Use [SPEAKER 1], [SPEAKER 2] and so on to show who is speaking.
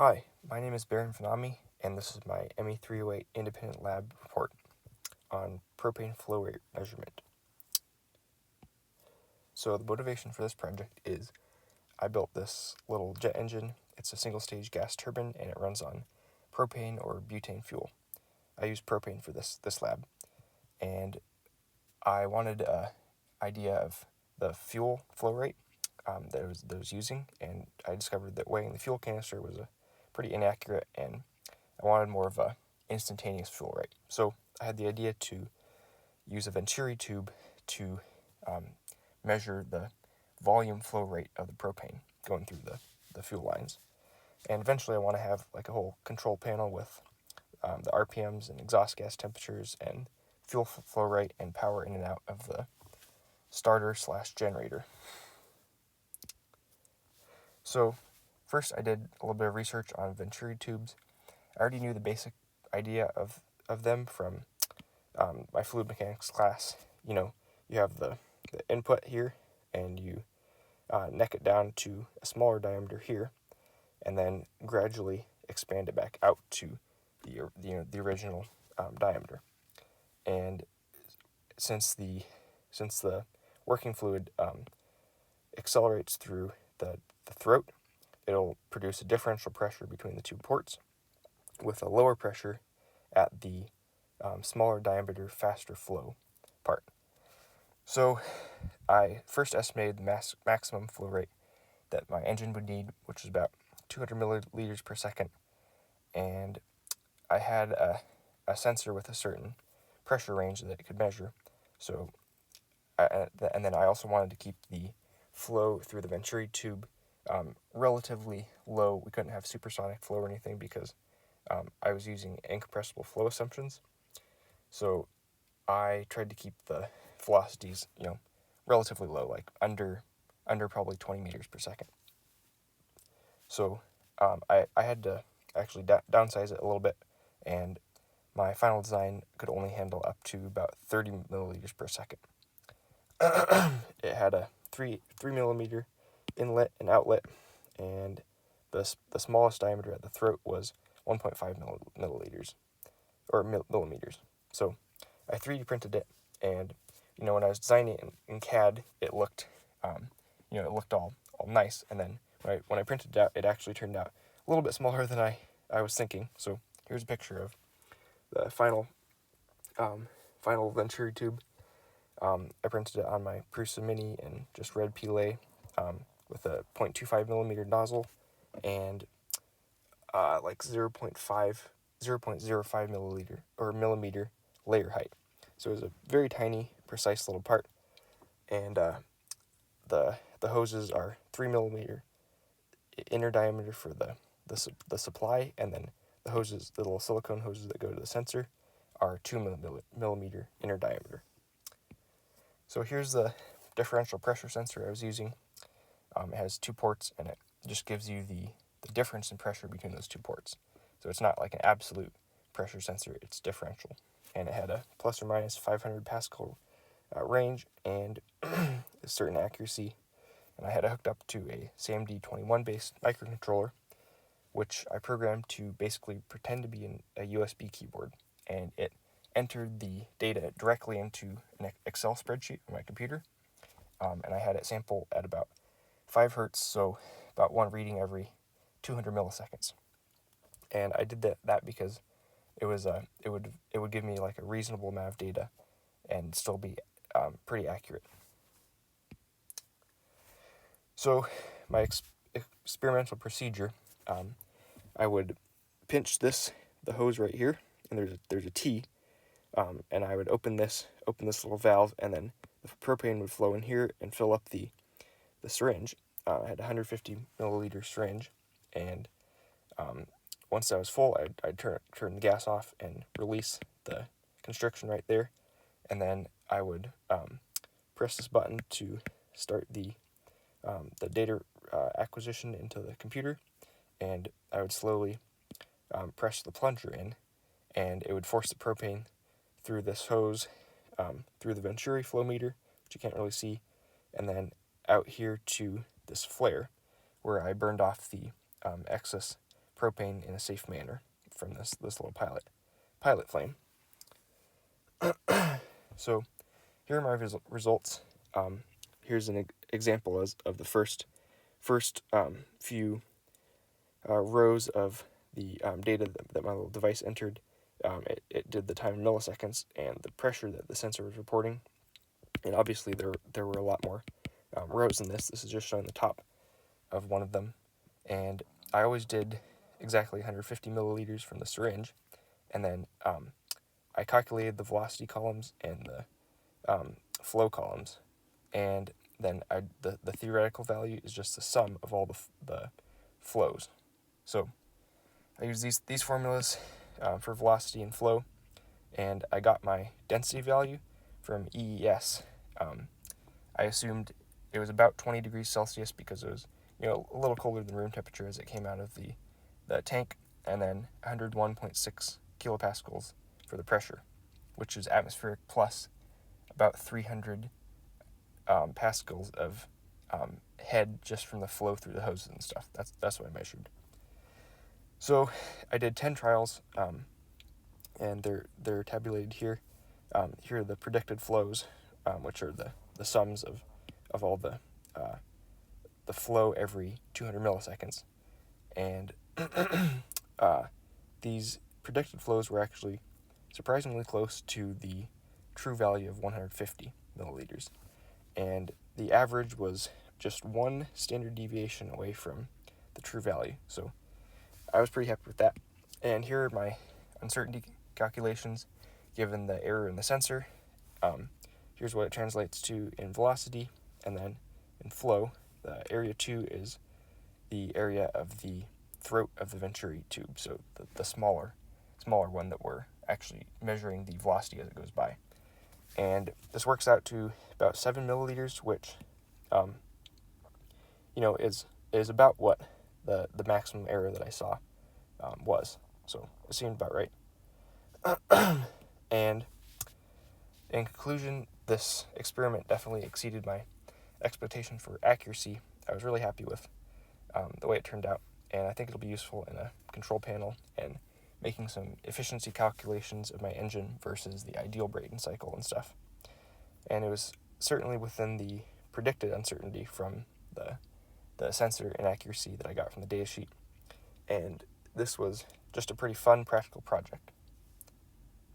[SPEAKER 1] Hi, my name is Baron Fanami, and this is my ME308 independent lab report on propane flow rate measurement. So the motivation for this project is I built this little jet engine. It's a single-stage gas turbine, and it runs on propane or butane fuel. I use propane for this lab, and I wanted an idea of the fuel flow rate that I was using, and I discovered that weighing the fuel canister was pretty inaccurate, and I wanted more of a instantaneous fuel rate. So I had the idea to use a Venturi tube to measure the volume flow rate of the propane going through the fuel lines. And eventually I want to have like a whole control panel with the RPMs and exhaust gas temperatures and fuel flow rate and power in and out of the starter/generator. So first I did a little bit of research on Venturi tubes. I already knew the basic idea of them from my fluid mechanics class. You have the input here, and you neck it down to a smaller diameter here, and then gradually expand it back out to the original diameter. And since the working fluid accelerates through the throat, it'll produce a differential pressure between the two ports, with a lower pressure at the smaller diameter, faster flow part. So I first estimated the maximum flow rate that my engine would need, which was about 200 milliliters per second, and I had a sensor with a certain pressure range that it could measure. So, and then I also wanted to keep the flow through the Venturi tube relatively low. We couldn't have supersonic flow or anything because I was using incompressible flow assumptions. So I tried to keep the velocities, relatively low, like under probably 20 meters per second. So I had to actually downsize it a little bit, and my final design could only handle up to about 30 milliliters per second. It had a 3 millimeter inlet and outlet, and the smallest diameter at the throat was 1.5 milliliters, or millimeters. So I 3D printed it, and when I was designing it in CAD, it looked it looked all nice, and then when I printed it out, it actually turned out a little bit smaller than I was thinking. So here's a picture of the final Venturi tube. I printed it on my Prusa Mini in just red PLA with a 0.25 millimeter nozzle and like 0.05 milliliter or millimeter layer height. So it was a very tiny, precise little part, and the hoses are 3 millimeter inner diameter for the supply, and then the little silicone hoses that go to the sensor, are 2 millimeter inner diameter. So here's the differential pressure sensor I was using. It has 2 ports, and it just gives you the difference in pressure between those 2 ports. So it's not like an absolute pressure sensor, it's differential. And it had a plus or minus 500 Pascal range and a certain accuracy. And I had it hooked up to a SAMD21 based microcontroller, which I programmed to basically pretend to be a USB keyboard. And it entered the data directly into an Excel spreadsheet on my computer. And I had it sample at about 5 hertz, so about one reading every 200 milliseconds. And I did that because it would give me like a reasonable amount of data and still be pretty accurate. So my experimental procedure, I would pinch the hose right here, and there's a T, and I would open this little valve, and then the propane would flow in here and fill up the syringe. I had a 150 milliliter syringe, and once that was full, I'd turn the gas off and release the constriction right there, and then I would press this button to start the data acquisition into the computer, and I would slowly press the plunger in, and it would force the propane through this hose, through the Venturi flow meter, which you can't really see, and then out here to this flare, where I burned off the excess propane in a safe manner from this little pilot flame. So here are my results. Here's an example of the first few rows of the data that my little device entered. It did the time in milliseconds and the pressure that the sensor was reporting. And obviously there were a lot more rows than this. This is just showing the top of one of them. And I always did exactly 150 milliliters from the syringe. And then I calculated the velocity columns and the flow columns. And then the theoretical value is just the sum of all the flows. So I use these formulas for velocity and flow, and I got my density value from EES. I assumed it was about 20 degrees Celsius because it was a little colder than room temperature as it came out of the tank, and then 101.6 kilopascals for the pressure, which is atmospheric plus about 300 pascals of head just from the flow through the hoses and stuff. That's what I measured. So I did 10 trials, and they're tabulated here. Here are the predicted flows, which are the sums of all the flow every 200 milliseconds. And these predicted flows were actually surprisingly close to the true value of 150 milliliters. And the average was just one standard deviation away from the true value. So I was pretty happy with that. And here are my uncertainty calculations given the error in the sensor. Here's what it translates to in velocity, and then in flow. The area 2 is the area of the throat of the venturi tube, so the smaller one that we're actually measuring the velocity as it goes by. And this works out to about 7 milliliters, which is about what the maximum error that I saw was. So it seemed about right. And in conclusion, this experiment definitely exceeded my expectation for accuracy. I was really happy with the way it turned out, and I think it'll be useful in a control panel and making some efficiency calculations of my engine versus the ideal Brayton cycle and stuff. And it was certainly within the predicted uncertainty from the sensor inaccuracy that I got from the data sheet. And this was just a pretty fun practical project.